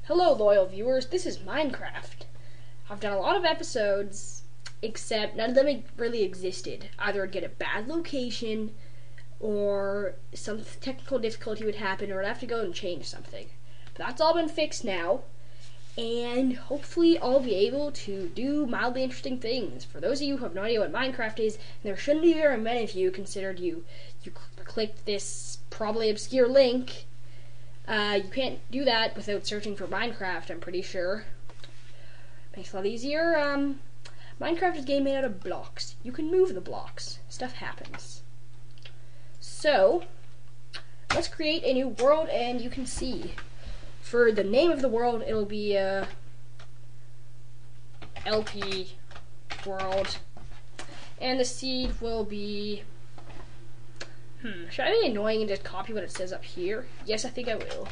Hello, loyal viewers. This is Minecraft. I've done a lot of episodes, except none of them really existed. Either I'd get a bad location, or some technical difficulty would happen, or I'd have to go and change something. But that's all been fixed now, and hopefully I'll be able to do mildly interesting things. For those of you who have no idea what Minecraft is, and there shouldn't be very many of you, considered you clicked this probably obscure link. You can't do that without searching for Minecraft, I'm pretty sure. Makes it a lot easier. Minecraft is a game made out of blocks. You can move the blocks. Stuff happens. So, let's create a new world, and you can see. For the name of the world, it'll be LP World. And the seed will be... should I be annoying and just copy what it says up here? Yes, I think I will.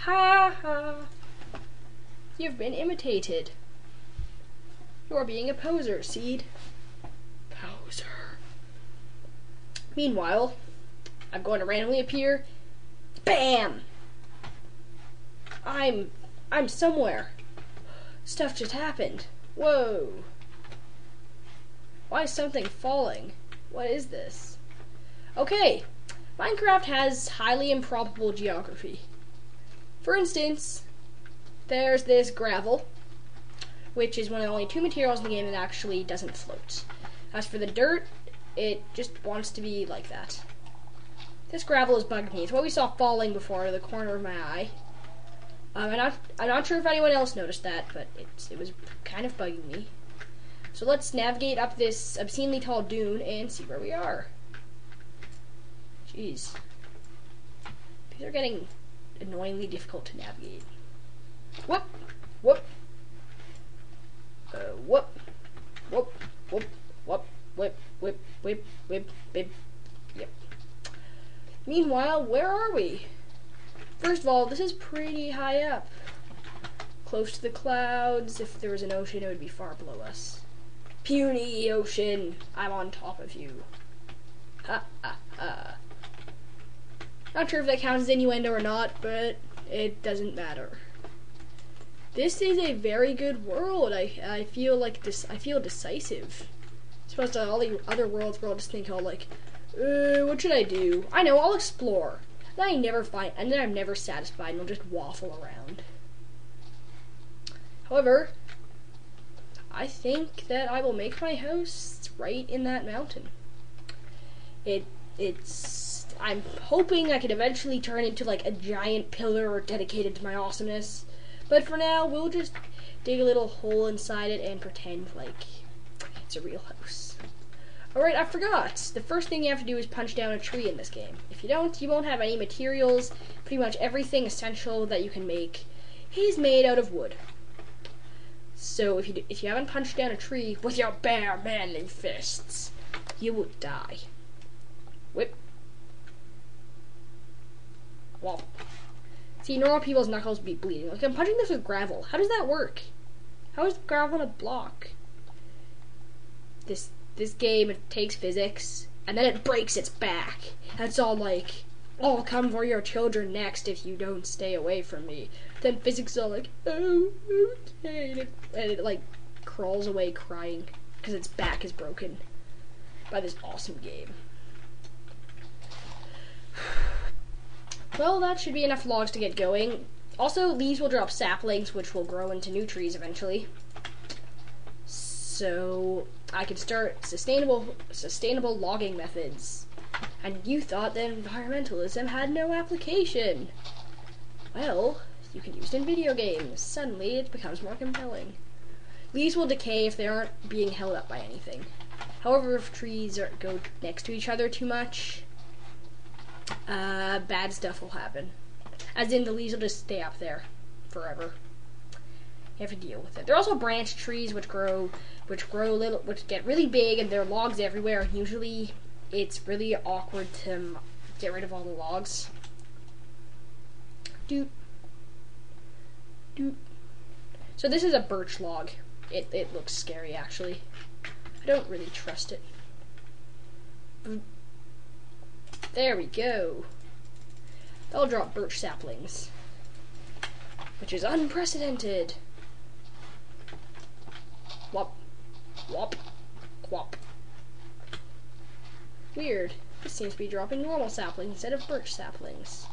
Ha ha! You've been imitated. You are being a poser, seed. Poser. Meanwhile, I'm going to randomly appear. BAM! I'm somewhere. Stuff just happened. Whoa. Why is something falling? What is this? Okay, Minecraft has highly improbable geography. For instance, there's this gravel, which is one of the only two materials in the game that actually doesn't float. As for the dirt, it just wants to be like that. This gravel is bugging me. It's what we saw falling before out of the corner of my eye. I'm not sure if anyone else noticed that, but it was kind of bugging me. So let's navigate up this obscenely tall dune and see where we are. Jeez. These are getting annoyingly difficult to navigate. Whoop! Whoop! Whoop! Whoop! Whoop! Whoop! Whip! Whip! Whip! Whip! Whip! Yep. Meanwhile, where are we? First of all, this is pretty high up. Close to the clouds. If there was an ocean, it would be far below us. Puny ocean, I'm on top of you. Ha ha ha. Not sure if that counts as innuendo or not, but it doesn't matter. This is a very good world. I feel like this. I feel decisive. As opposed to all the other worlds where I'll just think, what should I do? I know, I'll explore. And I never find, and then I'm never satisfied, and I'll just waffle around. However, I think that I will make my house right in that mountain. I'm hoping I could eventually turn into like a giant pillar dedicated to my awesomeness. But for now, we'll just dig a little hole inside it and pretend like it's a real house. Alright, I forgot. The first thing you have to do is punch down a tree in this game. If you don't, you won't have any materials. Pretty much everything essential that you can make is made out of wood. So if you haven't punched down a tree with your bare manly fists, you will die. Whip. Womp. See, normal people's knuckles be bleeding. Like, I'm punching this with gravel. How does that work? How is gravel a block? This game, it takes physics, and then it breaks its back. That's all like, I'll come for your children next if you don't stay away from me. Then physics is all like, oh, okay. And it like crawls away crying because its back is broken by this awesome game. Well, that should be enough logs to get going. Also, these will drop saplings, which will grow into new trees eventually. So I can start sustainable logging methods. And you thought that environmentalism had no application. Well, you can use it in video games. Suddenly, it becomes more compelling. Leaves will decay if they aren't being held up by anything. However, if trees go next to each other too much, bad stuff will happen. As in, the leaves will just stay up there forever. You have to deal with it. There are also branch trees which get really big, and there are logs everywhere. And usually, it's really awkward to get rid of all the logs. Doot. Doot. So this is a birch log. It looks scary, actually. I don't really trust it. There we go. They'll drop birch saplings, which is unprecedented. Whop, whop, quop. Weird. This seems to be dropping normal saplings instead of birch saplings.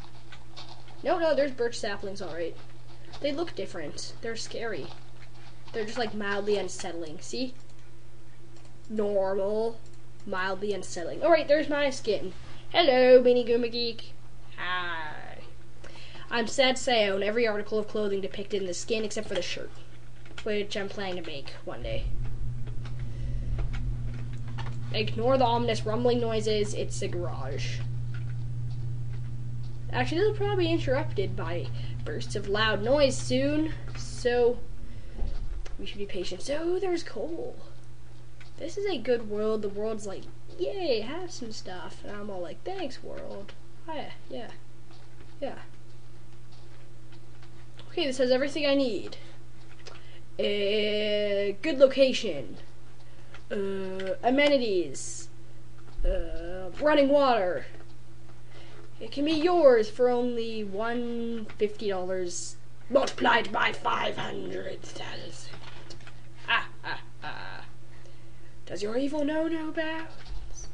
No, there's birch saplings, alright. They look different. They're scary. They're just like mildly unsettling. See? Normal, mildly unsettling. Alright, there's my skin. Hello, mini GoombaGeek. Hi. I'm sad to say I own every article of clothing depicted in the skin except for the shirt, which I'm planning to make one day. Ignore the ominous rumbling noises, it's a garage. Actually, this will probably be interrupted by bursts of loud noise soon, so we should be patient. So, there's coal. This is a good world. The world's like, yay, have some stuff. And I'm all like, thanks, world. Yeah. Okay, this has everything I need. Good location. Amenities. Running water. It can be yours for only $150 multiplied by 500,000. Does your evil know no bounds?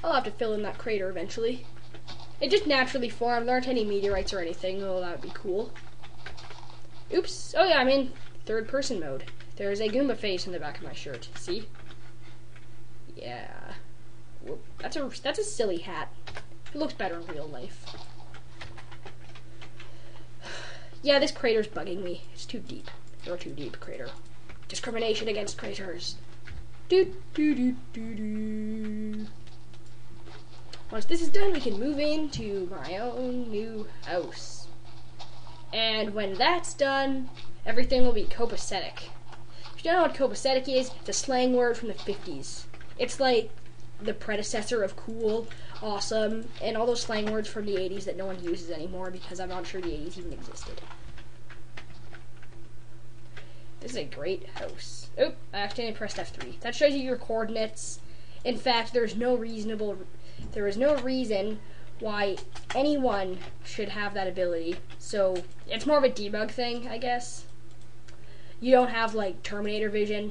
I'll have to fill in that crater eventually. It just naturally formed. There aren't any meteorites or anything. Oh, that would be cool. Oops. Oh yeah, I'm in third person mode. There's a Goomba face in the back of my shirt. See? Yeah. Whoop. That's a silly hat. It looks better in real life. Yeah, this crater's bugging me. It's too deep. You're too deep, crater. Discrimination against craters. Once this is done, we can move into my own new house. And when that's done, everything will be copacetic. If you don't know what copacetic is, it's a slang word from the 50s. It's like the predecessor of cool, awesome, and all those slang words from the 80s that no one uses anymore because I'm not sure the 80s even existed. This is a great house. Oh, I accidentally pressed F3. That shows you your coordinates. In fact, there is no reason why anyone should have that ability. So, it's more of a debug thing, I guess. You don't have, like, Terminator vision.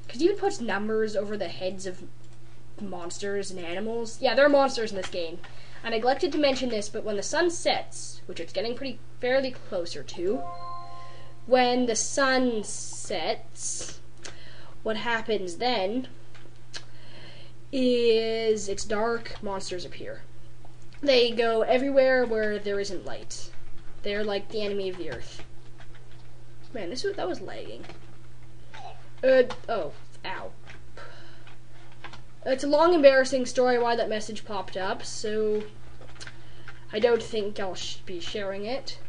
Because you even puts numbers over the heads of monsters and animals. Yeah, there are monsters in this game. I neglected to mention this, but when the sun sets, which it's getting fairly closer to, when the sun sets, what happens then is it's dark, monsters appear. They go everywhere where there isn't light. They're like the enemy of the earth. Man, that was lagging. Ow. It's a long, embarrassing story why that message popped up, so I don't think I'll be sharing it.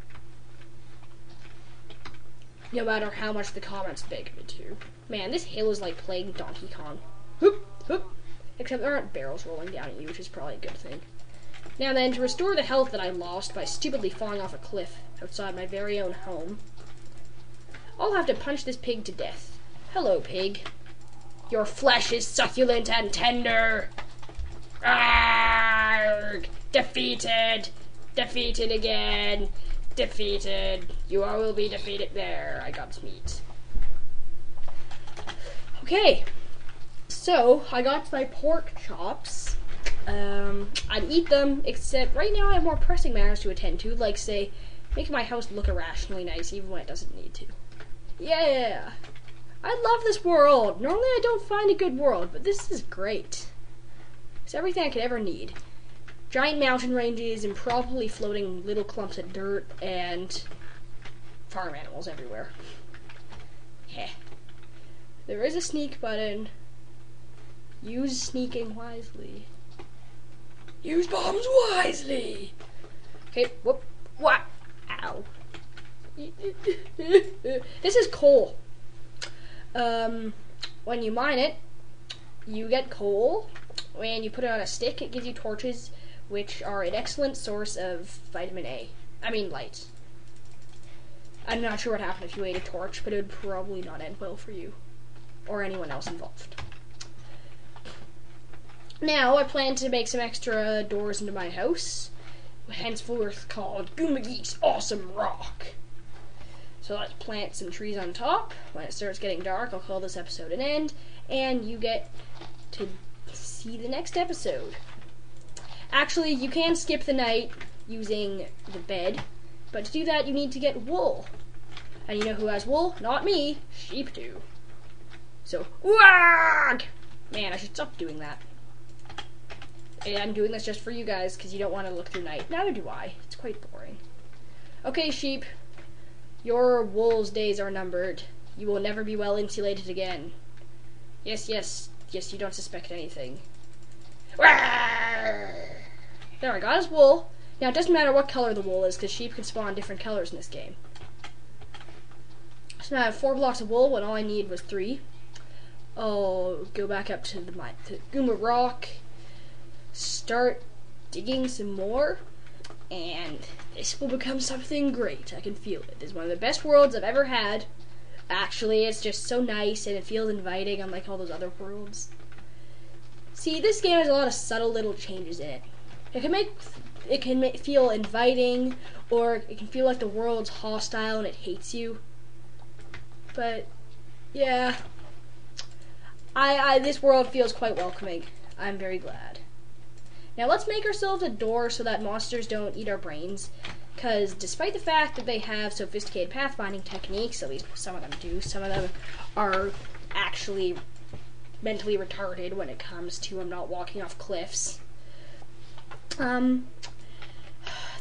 No matter how much the comments beg me to. Man, this hill is like playing Donkey Kong. Hoop, hoop. Except there aren't barrels rolling down at you, which is probably a good thing. Now then, to restore the health that I lost by stupidly falling off a cliff outside my very own home, I'll have to punch this pig to death. Hello, pig. Your flesh is succulent and tender. Arrgh! Defeated! Defeated again! Defeated. You all will be defeated. There, I got meat. Okay, so I got my pork chops. I'd eat them, except right now I have more pressing matters to attend to, like, say, making my house look irrationally nice even when it doesn't need to. Yeah! I love this world! Normally I don't find a good world, but this is great. It's everything I could ever need. Giant mountain ranges, improperly floating little clumps of dirt, and farm animals everywhere. Heh. There is a sneak button. Use sneaking wisely. Use bombs wisely! Okay, whoop, what? Ow. This is coal. When you mine it, you get coal. When you put it on a stick, it gives you torches, which are an excellent source of vitamin A. I mean, light. I'm not sure what happened if you ate a torch, but it would probably not end well for you. Or anyone else involved. Now, I plan to make some extra doors into my house, henceforth called GoombaGeek's Awesome Rock. So let's plant some trees on top. When it starts getting dark, I'll call this episode an end, and you get to see the next episode. Actually, you can skip the night using the bed, but to do that, you need to get wool. And you know who has wool? Not me. Sheep do. So, wag! Man, I should stop doing that. And I'm doing this just for you guys, because you don't want to look through night. Neither do I. It's quite boring. Okay, sheep. Your wool's days are numbered. You will never be well insulated again. Yes, yes. Yes, you don't suspect anything. There, I got his wool. Now, it doesn't matter what color the wool is, because sheep can spawn different colors in this game. So now I have 4 blocks of wool when all I need was 3. I'll go back up to the Goomba Rock, start digging some more, and this will become something great. I can feel it. It's one of the best worlds I've ever had. Actually, it's just so nice and it feels inviting, unlike all those other worlds. See, this game has a lot of subtle little changes in it. It can feel inviting, or it can feel like the world's hostile and it hates you. But yeah, this world feels quite welcoming. I'm very glad. Now let's make ourselves a door so that monsters don't eat our brains, because despite the fact that they have sophisticated pathfinding techniques, at least some of them do, some of them are actually mentally retarded when it comes to not walking off cliffs.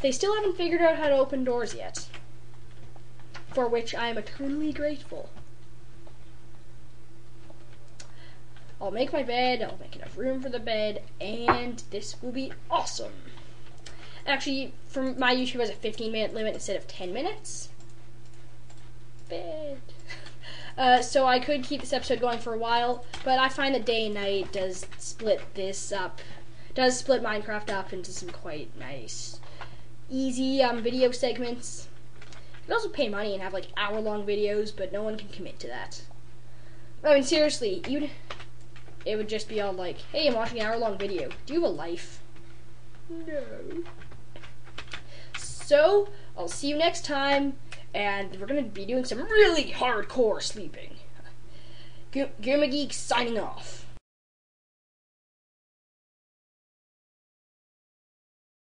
They still haven't figured out how to open doors yet, for which I am eternally grateful. I'll make my bed, I'll make enough room for the bed, and this will be awesome. Actually, for my YouTube has a 15-minute limit instead of 10 minutes. Bed. So I could keep this episode going for a while, but I find that day and night does split Minecraft up into some quite nice, easy video segments. You can also pay money and have like hour-long videos, but no one can commit to that. I mean, seriously, it would just be all like, hey, I'm watching an hour-long video. Do you have a life? No. So, I'll see you next time, and we're going to be doing some really hardcore sleeping. GoombaGeek signing off.